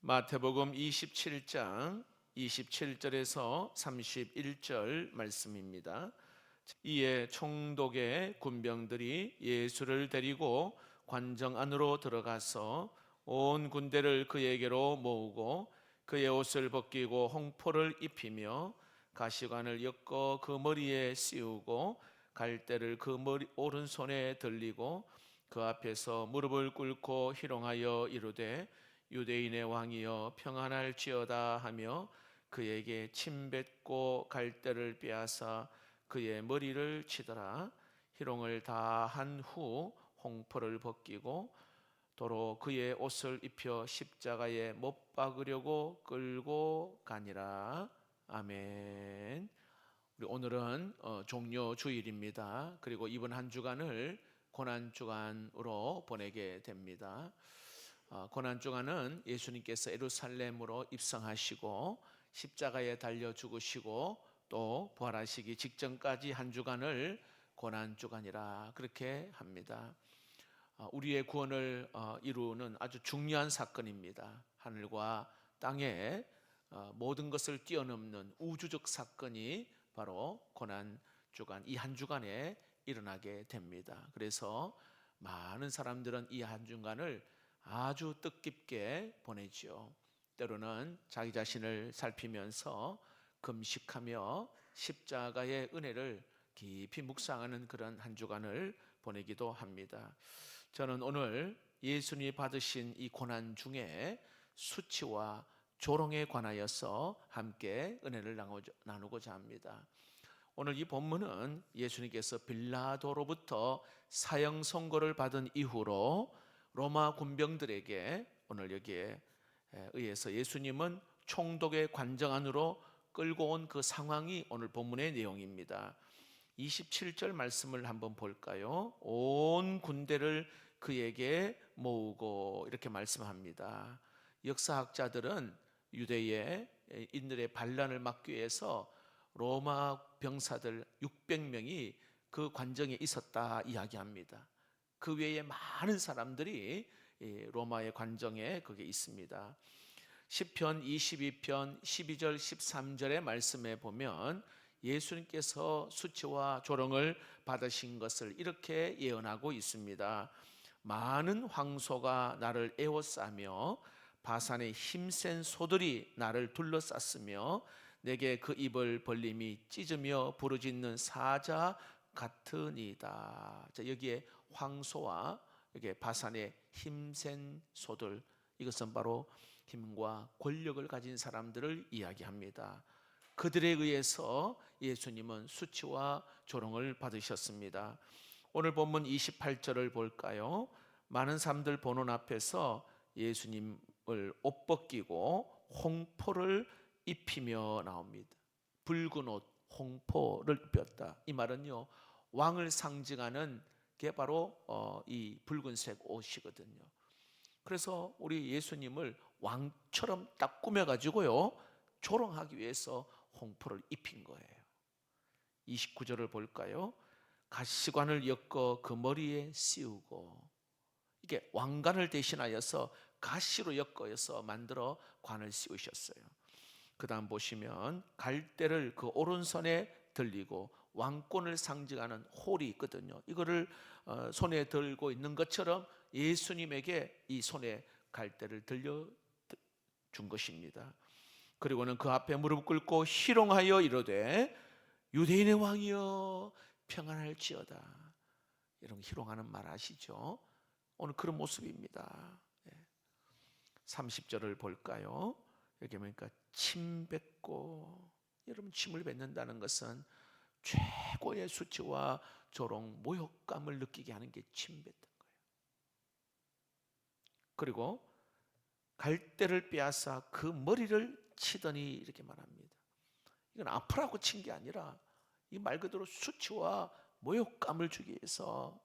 마태복음 27장 27절에서 31절 말씀입니다. 이에 총독의 군병들이 예수를 데리고 관정 안으로 들어가서 온 군대를 그에게로 모으고 그의 옷을 벗기고 홍포를 입히며 가시관을 엮어 그 머리에 씌우고 갈대를 그 머리 오른손에 들리고 그 앞에서 무릎을 꿇고 희롱하여 이르되 유대인의 왕이여 평안할지어다 하며 그에게 침뱉고 갈대를 빼앗아 그의 머리를 치더라. 희롱을 다 한 후 홍포를 벗기고 도로 그의 옷을 입혀 십자가에 못 박으려고 끌고 가니라. 아멘. 우리 오늘은 종료 주일입니다. 그리고 이번 한 주간을 고난 주간으로 보내게 됩니다. 고난 주간은 예수님께서 예루살렘으로 입성하시고 십자가에 달려 죽으시고 또 부활하시기 직전까지 한 주간을 고난 주간이라 그렇게 합니다. 우리의 구원을 이루는 아주 중요한 사건입니다. 하늘과 땅의 모든 것을 뛰어넘는 우주적 사건이 바로 고난 주간, 이 한 주간에 일어나게 됩니다. 그래서 많은 사람들은 이 한 주간을 아주 뜻깊게 보내지요. 때로는 자기 자신을 살피면서 금식하며 십자가의 은혜를 깊이 묵상하는 그런 한 주간을 보내기도 합니다. 저는 오늘 예수님이 받으신 이 고난 중에 수치와 조롱에 관하여서 함께 은혜를 나누고자 합니다. 오늘 이 본문은 예수님께서 빌라도로부터 사형 선고를 받은 이후로 로마 군병들에게 오늘 여기에 의해서 예수님은 총독의 관정 안으로 끌고 온 그 상황이 오늘 본문의 내용입니다. 27절 말씀을 한번 볼까요? 온 군대를 그에게 모으고 이렇게 말씀합니다. 역사학자들은 유대인들의 반란을 막기 위해서 로마 병사들 600명이 그 관정에 있었다 이야기합니다. 그 외에 많은 사람들이 로마의 관정에 거기에 있습니다. 시편 22편 12절 13절의 말씀에 보면 예수님께서 수치와 조롱을 받으신 것을 이렇게 예언하고 있습니다. 많은 황소가 나를 에워싸며 바산의 힘센 소들이 나를 둘러쌌으며 내게 그 입을 벌림이 찢으며 부르짖는 사자 같으니이다. 자, 여기에 황소와 여기에 바산의 힘센 소들, 이것은 바로 힘과 권력을 가진 사람들을 이야기합니다. 그들에 의해서 예수님은 수치와 조롱을 받으셨습니다. 오늘 본문 28절을 볼까요? 많은 사람들 보는 앞에서 예수님을 옷 벗기고 홍포를 입히며 나옵니다. 붉은 옷, 홍포를 입혔다. 이 말은요, 왕을 상징하는 게 바로 이 붉은색 옷이거든요. 그래서 우리 예수님을 왕처럼 딱 꾸며가지고요, 조롱하기 위해서 홍포를 입힌 거예요. 29절을 볼까요? 가시관을 엮어 그 머리에 씌우고, 이게 왕관을 대신하여서 가시로 엮어서 만들어 관을 씌우셨어요. 그 다음 보시면 갈대를 그 오른손에 들리고, 왕권을 상징하는 홀이 있거든요. 이거를 손에 들고 있는 것처럼 예수님에게 이 손에 갈대를 들려 준 것입니다. 그리고는 그 앞에 무릎 꿇고 희롱하여 이르되 유대인의 왕이여 평안할지어다. 이런 희롱하는 말 아시죠? 오늘 그런 모습입니다. 30절을 볼까요? 여기 보니까 침 뱉고, 여러분 침을 뱉는다는 것은 최고의 수치와 조롱, 모욕감을 느끼게 하는 게 침 뱉는 거예요. 그리고 갈대를 빼앗아 그 머리를 치더니 이렇게 말합니다. 이건 아프라고 친 게 아니라 이 말 그대로 수치와 모욕감을 주기 위해서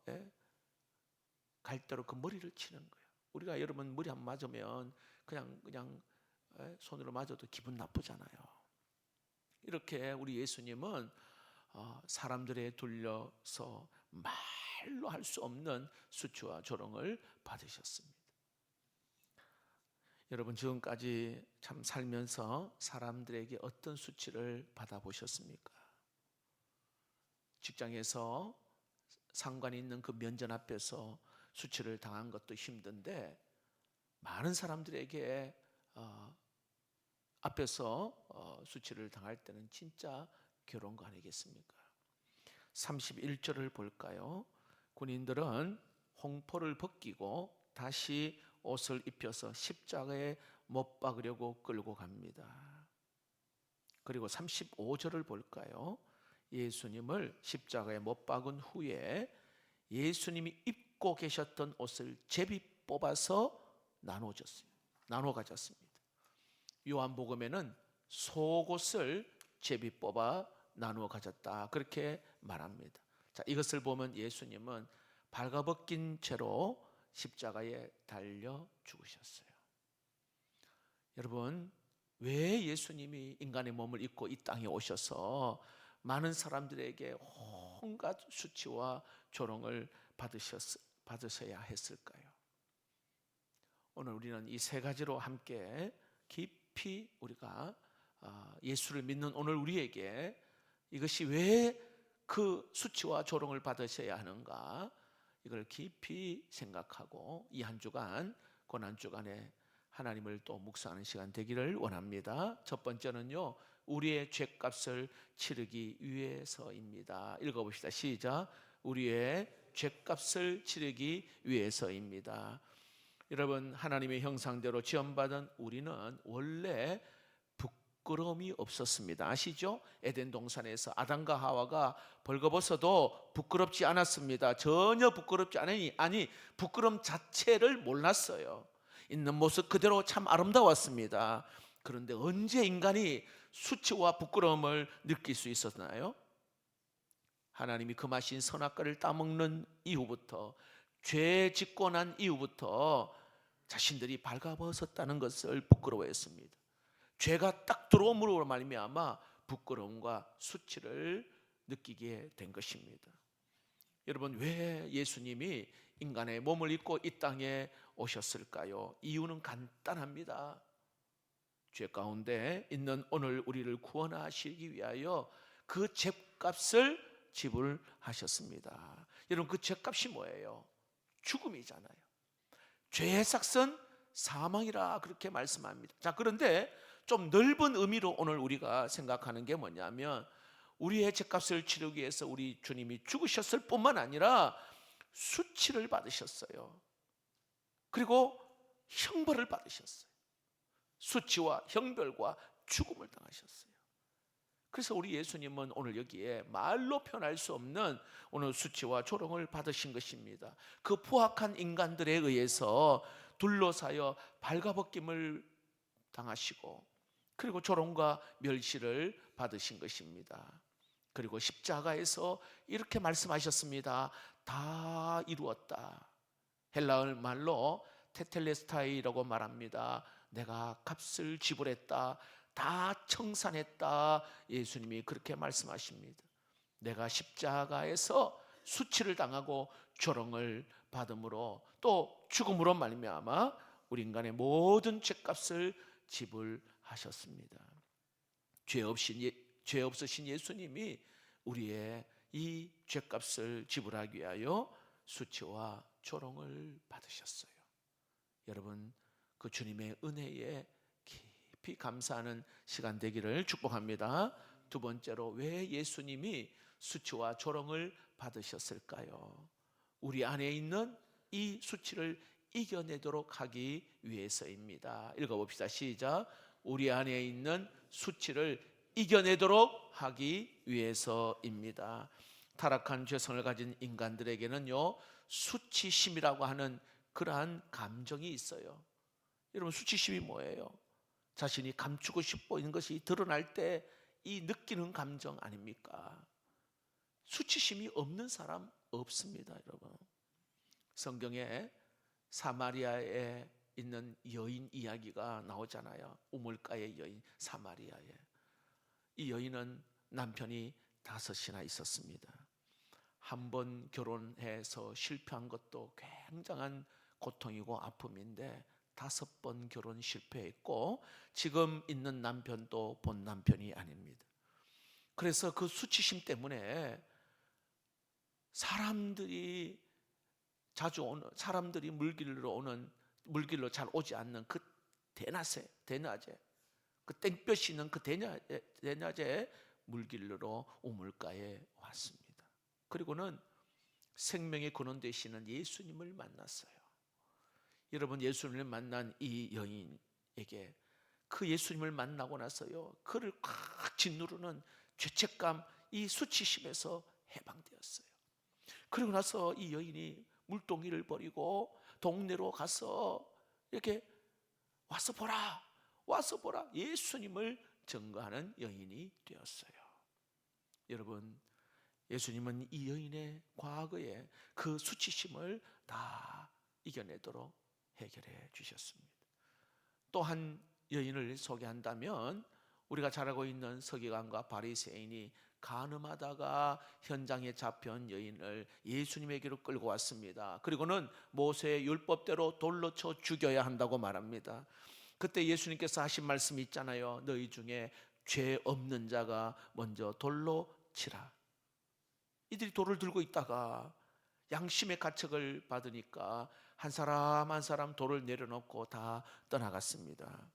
갈대로 그 머리를 치는 거예요. 우리가 여러분 머리 한 번 맞으면 그냥 손으로 맞아도 기분 나쁘잖아요. 이렇게 우리 예수님은 사람들에 둘려서 말로 할 수 없는 수치와 조롱을 받으셨습니다. 여러분 지금까지 참 살면서 사람들에게 어떤 수치를 받아보셨습니까? 직장에서 상관이 있는 그 면전 앞에서 수치를 당한 것도 힘든데 많은 사람들에게 앞에서 수치를 당할 때는 진짜 괴로운 거 아니겠습니까? 31절을 볼까요? 군인들은 홍포를 벗기고 다시 옷을 입혀서 십자가에 못 박으려고 끌고 갑니다. 그리고 35절을 볼까요? 예수님을 십자가에 못 박은 후에 예수님이 입고 계셨던 옷을 제비 뽑아서 나눠 가졌습니다. 요한복음에는 속옷을 제비 뽑아 나누어 가졌다 그렇게 말합니다. 자, 이것을 보면 예수님은 발가벗긴 채로 십자가에 달려 죽으셨어요. 여러분, 왜 예수님이 인간의 몸을 입고 이 땅에 오셔서 많은 사람들에게 온갖 수치와 조롱을 받으셔야 했을까요? 오늘 우리는 이 세 가지로 함께 깊이 우리가 예수를 믿는 오늘 우리에게 이것이 왜 그 수치와 조롱을 받으셔야 하는가, 이걸 깊이 생각하고 이 한 주간 고난주간에 하나님을 또 묵상하는 시간 되기를 원합니다. 첫 번째는요, 우리의 죄값을 치르기 위해서입니다. 읽어봅시다. 시작. 우리의 죄값을 치르기 위해서입니다. 여러분, 하나님의 형상대로 지음받은 우리는 원래 부끄러움이 없었습니다. 아시죠? 에덴 동산에서 아담과 하와가 벌거벗어도 부끄럽지 않았습니다. 전혀 부끄럽지 아니 부끄러움 자체를 몰랐어요. 있는 모습 그대로 참 아름다웠습니다. 그런데 언제 인간이 수치와 부끄러움을 느낄 수 있었나요? 하나님이 금하신 선악과를 따먹는 이후부터, 죄 짓고 난 이후부터 자신들이 발가벗었다는 것을 부끄러워했습니다. 죄가 딱 들어옴으로 말미암아 부끄러움과 수치를 느끼게 된 것입니다. 여러분, 왜 예수님이 인간의 몸을 입고 이 땅에 오셨을까요? 이유는 간단합니다. 죄 가운데 있는 오늘 우리를 구원하시기 위하여 그 죄값을 지불하셨습니다. 여러분, 그 죄값이 뭐예요? 죽음이잖아요. 죄의 삭은 사망이라 그렇게 말씀합니다. 자, 그런데 좀 넓은 의미로 오늘 우리가 생각하는 게 뭐냐면, 우리의 죄값을 치르기 위해서 우리 주님이 죽으셨을 뿐만 아니라 수치를 받으셨어요. 그리고 형벌을 받으셨어요. 수치와 형벌과 죽음을 당하셨어요. 그래서 우리 예수님은 오늘 여기에 말로 표현할 수 없는 오늘 수치와 조롱을 받으신 것입니다. 그 포악한 인간들에 의해서 둘러싸여 발가벗김을 당하시고, 그리고 조롱과 멸시를 받으신 것입니다. 그리고 십자가에서 이렇게 말씀하셨습니다. 다 이루었다. 헬라어 말로 테텔레스타이라고 말합니다. 내가 값을 지불했다, 다 청산했다. 예수님이 그렇게 말씀하십니다. 내가 십자가에서 수치를 당하고 조롱을 받음으로 또 죽음으로 말미암아 우리 인간의 모든 죄값을 지불하셨습니다. 죄 없으신 예수님이 우리의 이 죄값을 지불하기 위하여 수치와 조롱을 받으셨어요. 여러분, 그 주님의 은혜에 깊이 감사하는 시간 되기를 축복합니다. 두 번째로, 왜 예수님이 수치와 조롱을 받으셨을까요? 우리 안에 있는 이 수치를 이겨내도록 하기 위해서입니다. 읽어봅시다. 시작. 우리 안에 있는 수치를 이겨내도록 하기 위해서입니다. 타락한 죄성을 가진 인간들에게는요, 수치심이라고 하는 그러한 감정이 있어요. 여러분, 수치심이 뭐예요? 자신이 감추고 싶어 있는 것이 드러날 때 이 느끼는 감정 아닙니까? 수치심이 없는 사람 없습니다, 여러분. 성경에 사마리아에 있는 여인 이야기가 나오잖아요. 우물가의 여인 사마리아에. 이 여인은 남편이 5이나 있었습니다. 한 번 결혼해서 실패한 것도 굉장한 고통이고 아픔인데 5번 결혼 실패했고 지금 있는 남편도 본 남편이 아닙니다. 그래서 그 수치심 때문에 사람들이 물길로 잘 오지 않는 그 대낮에 그 땡볕이 있는 그 대낮에 물길로 우물가에 왔습니다. 그리고는 생명의 근원 되시는 예수님을 만났어요. 여러분, 예수님을 만난 이 여인에게 그 예수님을 만나고 나서요, 그를 꽉 짓누르는 죄책감, 이 수치심에서 해방되었어요. 그리고 나서 이 여인이 물동이를 버리고 동네로 가서 이렇게 와서 보라 예수님을 증거하는 여인이 되었어요. 여러분, 예수님은 이 여인의 과거에 그 수치심을 다 이겨내도록 해결해 주셨습니다. 또 한 여인을 소개한다면, 우리가 잘 알고 있는 서기관과 바리새인이 간음하다가 현장에 잡혀온 여인을 예수님에게로 끌고 왔습니다. 그리고는 모세의 율법대로 돌로 쳐 죽여야 한다고 말합니다. 그때 예수님께서 하신 말씀이 있잖아요. 너희 중에 죄 없는 자가 먼저 돌로 치라. 이들이 돌을 들고 있다가 양심의 가책을 받으니까 한 사람 한 사람 돌을 내려놓고 다 떠나갔습니다.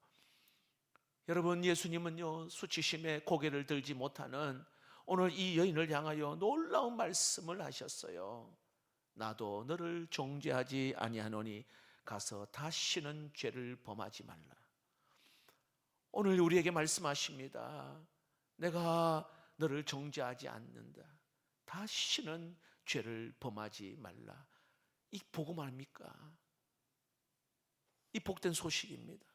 여러분, 예수님은요, 수치심에 고개를 들지 못하는 오늘 이 여인을 향하여 놀라운 말씀을 하셨어요. 나도 너를 정죄하지 아니하노니 가서 다시는 죄를 범하지 말라. 오늘 우리에게 말씀하십니다. 내가 너를 정죄하지 않는다. 다시는 죄를 범하지 말라. 이 복음 아닙니까? 이 복된 소식입니다.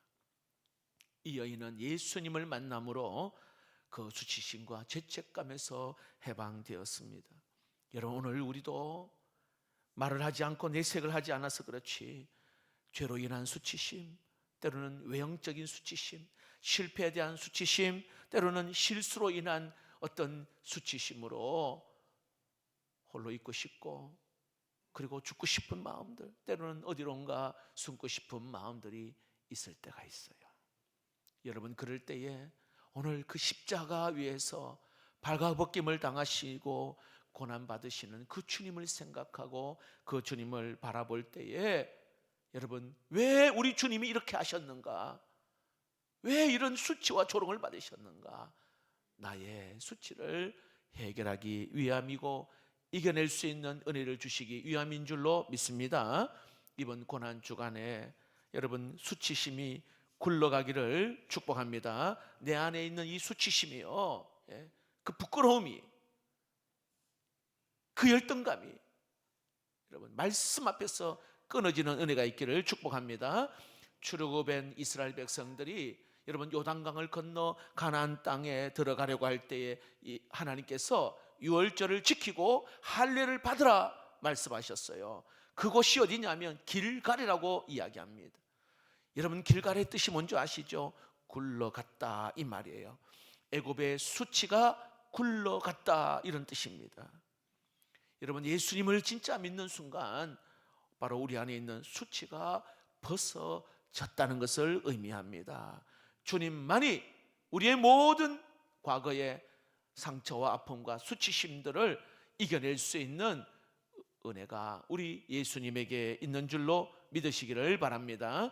이 여인은 예수님을 만남으로 그 수치심과 죄책감에서 해방되었습니다. 여러분, 오늘 우리도 말을 하지 않고 내색을 하지 않아서 그렇지, 죄로 인한 수치심, 때로는 외형적인 수치심, 실패에 대한 수치심, 때로는 실수로 인한 어떤 수치심으로 홀로 있고 싶고, 그리고 죽고 싶은 마음들, 때로는 어디론가 숨고 싶은 마음들이 있을 때가 있어요. 여러분, 그럴 때에 오늘 그 십자가 위에서 발가벗김을 당하시고 고난받으시는 그 주님을 생각하고 그 주님을 바라볼 때에, 여러분, 왜 우리 주님이 이렇게 하셨는가? 왜 이런 수치와 조롱을 받으셨는가? 나의 수치를 해결하기 위함이고 이겨낼 수 있는 은혜를 주시기 위함인 줄로 믿습니다. 이번 고난 주간에 여러분, 수치심이 굴러가기를 축복합니다. 내 안에 있는 이 수치심이요, 그 부끄러움이, 그 열등감이 여러분, 말씀 앞에서 끊어지는 은혜가 있기를 축복합니다. 출애굽한 이스라엘 백성들이 여러분, 요단강을 건너 가나안 땅에 들어가려고 할 때에 하나님께서 유월절을 지키고 할례를 받으라 말씀하셨어요. 그곳이 어디냐면 길갈이라고 이야기합니다. 여러분, 길갈의 뜻이 뭔지 아시죠? 굴러갔다, 이 말이에요. 애굽의 수치가 굴러갔다, 이런 뜻입니다. 여러분, 예수님을 진짜 믿는 순간 바로 우리 안에 있는 수치가 벗어졌다는 것을 의미합니다. 주님만이 우리의 모든 과거의 상처와 아픔과 수치심들을 이겨낼 수 있는 은혜가 우리 예수님에게 있는 줄로 믿으시기를 바랍니다.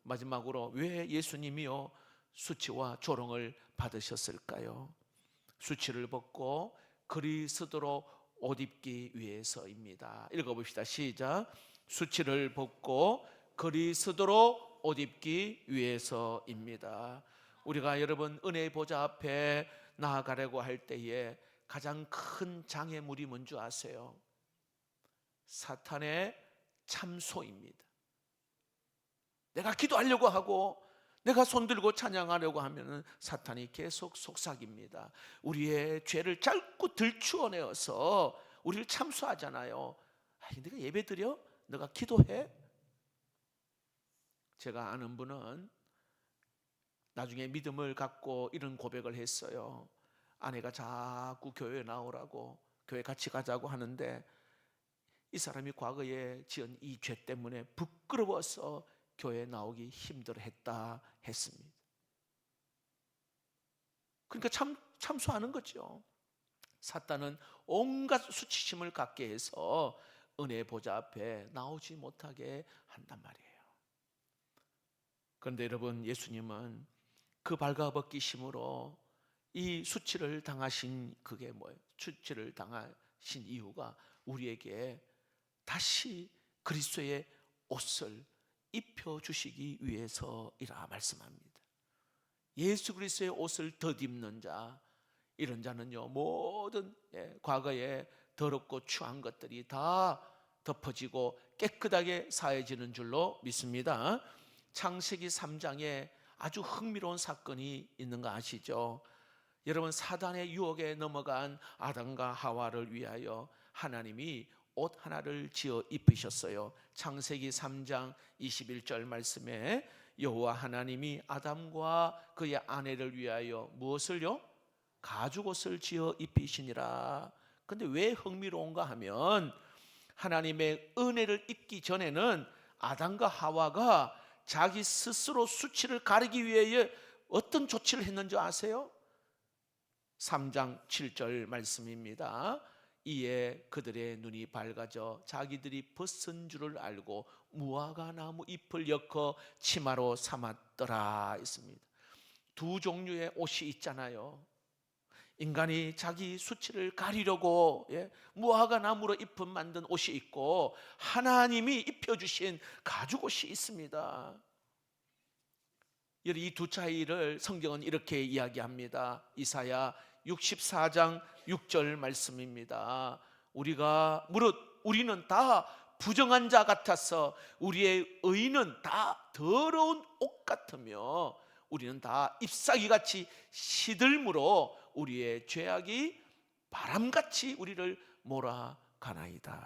마지막으로, 왜 예수님이요 수치와 조롱을 받으셨을까요? 수치를 벗고 그리스도로 옷 입기 위해서입니다. 읽어봅시다. 시작. 수치를 벗고 그리스도로 옷 입기 위해서입니다. 우리가 여러분, 은혜의 보좌 앞에 나아가려고 할 때에 가장 큰 장애물이 뭔지 아세요? 사탄의 참소입니다. 내가 기도하려고 하고 내가 손들고 찬양하려고 하면 사탄이 계속 속삭입니다. 우리의 죄를 자꾸 들추어내어서 우리를 참소하잖아요. 네가 예배드려? 너가 기도해? 제가 아는 분은 나중에 믿음을 갖고 이런 고백을 했어요. 아내가 자꾸 교회에 나오라고, 교회 같이 가자고 하는데 이 사람이 과거에 지은 이 죄 때문에 부끄러워서 교회 나오기 힘들어했다 했습니다. 그러니까 참수하는 거죠. 사탄은 온갖 수치심을 갖게 해서 은혜 보좌 앞에 나오지 못하게 한단 말이에요. 그런데 여러분, 예수님은 그 발가벗기심으로 이 수치를 당하신, 그게 뭐예요? 수치를 당하신 이유가 우리에게 다시 그리스도의 옷을 입혀주시기 위해서이라 말씀합니다. 예수 그리스도의 옷을 덧입는 자, 이런 자는요, 모든 과거에 더럽고 추한 것들이 다 덮어지고 깨끗하게 사해지는 줄로 믿습니다. 창세기 3장에 아주 흥미로운 사건이 있는 거 아시죠? 여러분, 사단의 유혹에 넘어간 아담과 하와를 위하여 하나님이 옷 하나를 지어 입히셨어요. 창세기 3장 21절 말씀에 여호와 하나님이 아담과 그의 아내를 위하여 무엇을요? 가죽옷을 지어 입히시니라. 근데 왜 흥미로운가 하면 하나님의 은혜를 입기 전에는 아담과 하와가 자기 스스로 수치를 가리기 위해 어떤 조치를 했는지 아세요? 3장 7절 말씀입니다. 이에 그들의 눈이 밝아져 자기들이 벗은 줄을 알고 무화과 나무 잎을 엮어 치마로 삼았더라 했습니다. 두 종류의 옷이 있잖아요. 인간이 자기 수치를 가리려고 무화과 나무로 잎은 만든 옷이 있고, 하나님이 입혀주신 가죽옷이 있습니다. 이 두 차이를 성경은 이렇게 이야기합니다. 이사야 64장 6절 말씀입니다. 우리는 다 부정한 자 같아서 우리의 의는 다 더러운 옷 같으며 우리는 다 잎사귀같이 시들므로 우리의 죄악이 바람같이 우리를 몰아가나이다.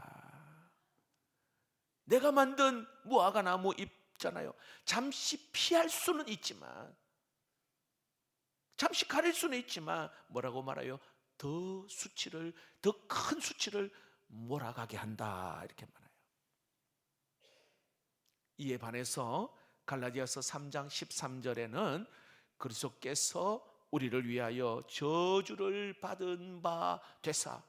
내가 만든 무화과 나무 잎잖아요. 잠시 피할 수는 있지만, 잠시 가릴 수는 있지만 뭐라고 말해요? 더 큰 수치를 몰아가게 한다, 이렇게 말해요. 이에 반해서 갈라디아서 3장 13절에는 그리스도께서 우리를 위하여 저주를 받은 바 되사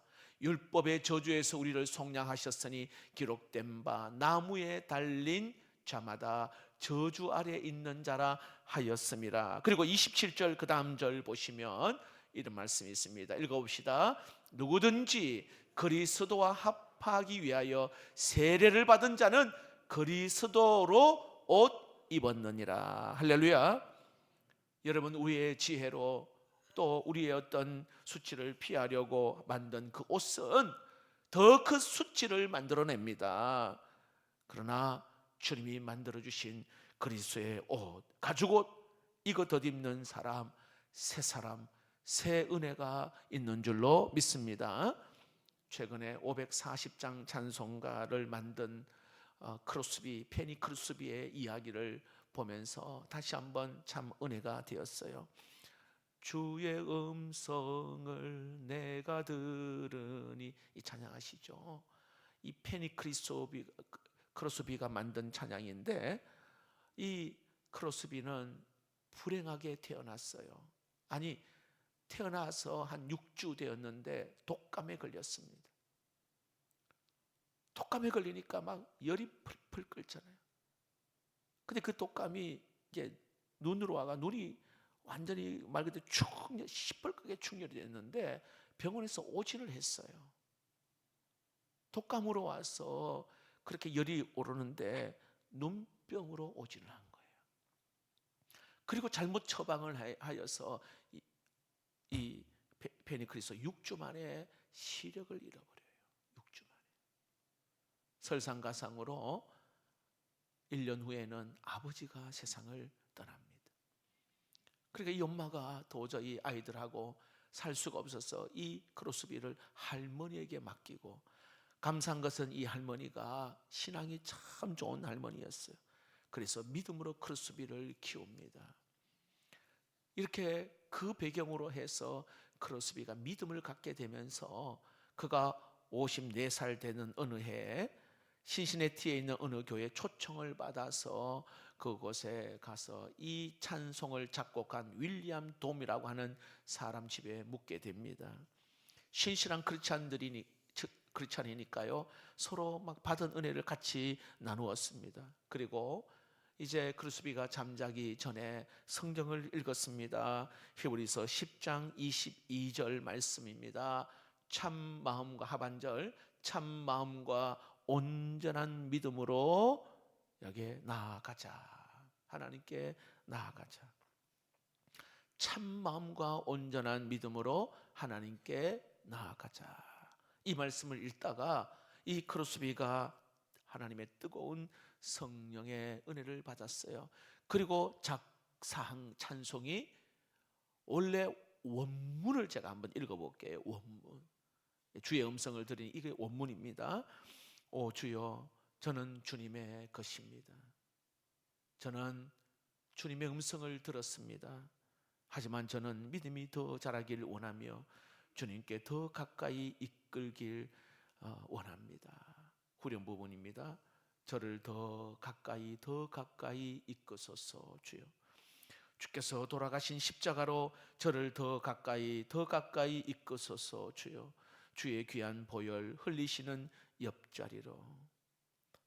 율법의 저주에서 우리를 속량하셨으니 기록된 바 나무에 달린 자마다 저주 아래 있는 자라 하였음이라. 그리고 27절 그 다음 절 보시면 이런 말씀이 있습니다. 읽어봅시다. 누구든지 그리스도와 합하기 위하여 세례를 받은 자는 그리스도로 옷 입었느니라. 할렐루야. 여러분, 우리의 지혜로 또 우리의 어떤 수치를 피하려고 만든 그 옷은 더 큰 수치를 만들어냅니다. 그러나 주님이 만들어주신 그리스도의 옷, 가죽옷, 이거 덧입는 사람, 새 은혜가 있는 줄로 믿습니다. 최근에 540장 찬송가를 만든 페니 크루스비의 이야기를 보면서 다시 한번 참 은혜가 되었어요. 주의 음성을 내가 들으니, 이 찬양하시죠. 이 페니 크루스비가 만든 찬양인데, 이 크루스비는 불행하게 태어났어요. 아니, 태어나서 한 6주 되었는데 독감에 걸렸습니다. 독감에 걸리니까 막 열이 풀풀 끓잖아요. 근데 그 독감이 이제 눈으로 와가 눈이 완전히 말 그대로 시뻘겋게 충혈이 됐는데 병원에서 오진을 했어요. 독감으로 와서 그렇게 열이 오르는데 눈병으로 오진을 한 거예요. 그리고 잘못 처방을 하여서 이 페니크리스 6주 만에 시력을 잃어버려요. 6주 만에. 설상가상으로 1년 후에는 아버지가 세상을 떠납니다. 그러니까 이 엄마가 도저히 아이들하고 살 수가 없어서 이 크로스비를 할머니에게 맡기고, 감사한 것은 이 할머니가 신앙이 참 좋은 할머니였어요. 그래서 믿음으로 크로스비를 키웁니다. 이렇게 그 배경으로 해서 크로스비가 믿음을 갖게 되면서 그가 54살 되는 어느 해에 신시내티에 있는 어느 교회에 초청을 받아서 그곳에 가서 이 찬송을 작곡한 윌리엄 돔이라고 하는 사람 집에 묵게 됩니다. 신실한 크리스찬이니까요, 서로 막 받은 은혜를 같이 나누었습니다. 그리고 이제 크루스비가 잠자기 전에 성경을 읽었습니다. 히브리서 10장 22절 말씀입니다. 참 마음과 하반절, 참 마음과 온전한 믿음으로 여기에 나아가자. 하나님께 나아가자. 참 마음과 온전한 믿음으로 하나님께 나아가자. 이 말씀을 읽다가 이 크로스비가 하나님의 뜨거운 성령의 은혜를 받았어요. 그리고 작사한 찬송이, 원래 원문을 제가 한번 읽어볼게요. 원문, 주의 음성을 들으니 이게 원문입니다. 오 주여, 저는 주님의 것입니다. 저는 주님의 음성을 들었습니다. 하지만 저는 믿음이 더 자라기를 원하며 주님께 더 가까이 이끌길 원합니다. 후렴 부분입니다. 저를 더 가까이 이끄소서 주여. 주께서 돌아가신 십자가로 저를 더 가까이 이끄소서 주여. 주의 귀한 보혈 흘리시는 옆자리로.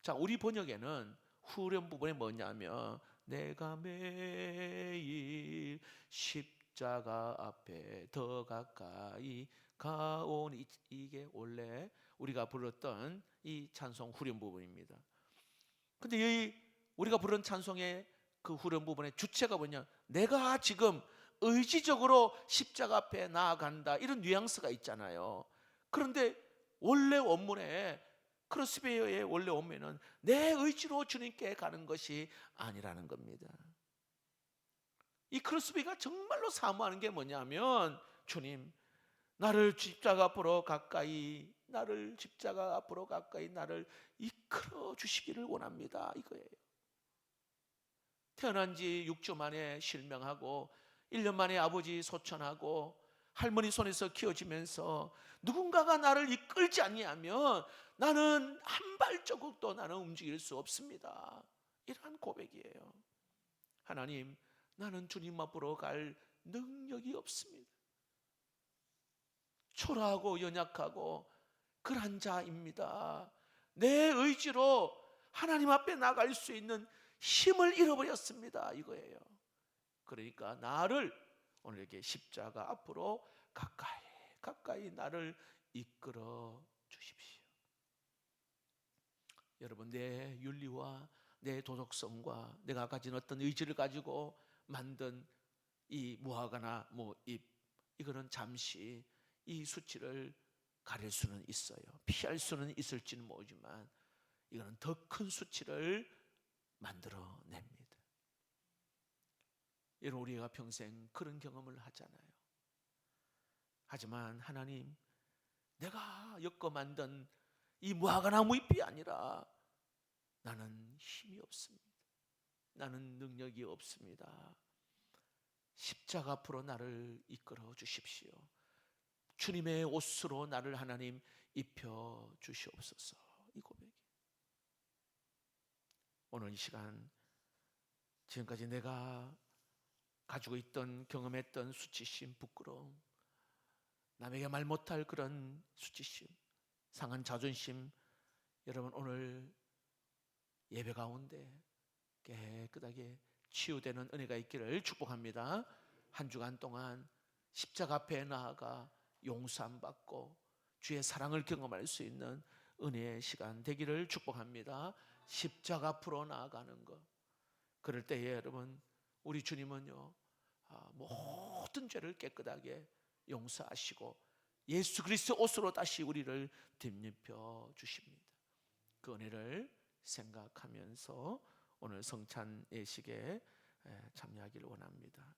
자, 우리 번역에는 후렴 부분에 뭐냐면 내가 매일 십자가 앞에 더 가까이 가오니, 이게 원래 우리가 불렀던 이 찬송 후렴 부분입니다. 근데 이 우리가 부른 찬송의 그 후렴 부분의 주체가 뭐냐, 내가 지금 의지적으로 십자가 앞에 나아간다, 이런 뉘앙스가 있잖아요. 그런데 원래 원문에, 크로스베이어의 원래 원문에는 내 의지로 주님께 가는 것이 아니라는 겁니다. 이 크로스베이가 정말로 사모하는 게 뭐냐면, 주님, 나를 십자가 앞으로 가까이 나를 이끌어 주시기를 원합니다, 이거예요. 태어난 지 6주 만에 실명하고 1년 만에 아버지 소천하고 할머니 손에서 키워지면서 누군가가 나를 이끌지 않냐면 나는 한 발자국도 나는 움직일 수 없습니다. 이러한 고백이에요. 하나님, 나는 주님 앞으로 갈 능력이 없습니다. 초라하고 연약하고 그런 자입니다. 내 의지로 하나님 앞에 나갈 수 있는 힘을 잃어버렸습니다, 이거예요. 그러니까 나를 오늘에게 십자가 앞으로 가까이 나를 이끌어 주십시오. 여러분, 내 윤리와 내 도덕성과 내가 가진 어떤 의지를 가지고 만든 이 무화과나 잎, 이거는 잠시 이 수치를 가릴 수는 있어요. 피할 수는 있을지는 모르지만 이거는 더 큰 수치를 만들어냅니다. 여러분, 우리가 평생 그런 경험을 하잖아요. 하지만 하나님, 내가 엮어 만든 이 무화과나무 잎이 아니라 나는 힘이 없습니다. 나는 능력이 없습니다. 십자가 앞으로 나를 이끌어 주십시오. 주님의 옷으로 나를 하나님 입혀 주시옵소서. 이 고백이 오늘 이 시간, 지금까지 내가 가지고 있던 경험했던 수치심, 부끄러움, 남에게 말 못할 그런 수치심, 상한 자존심, 여러분 오늘 예배 가운데 깨끗하게 치유되는 은혜가 있기를 축복합니다. 한 주간 동안 십자가 앞에 나아가 용서함 받고 주의 사랑을 경험할 수 있는 은혜의 시간 되기를 축복합니다. 십자가 앞으로 나아가는 것, 그럴 때에 여러분, 우리 주님은요 모든 죄를 깨끗하게 용서하시고 예수 그리스도 옷으로 다시 우리를 뒷입혀 주십니다. 그 은혜를 생각하면서 오늘 성찬 예식에 참여하기를 원합니다.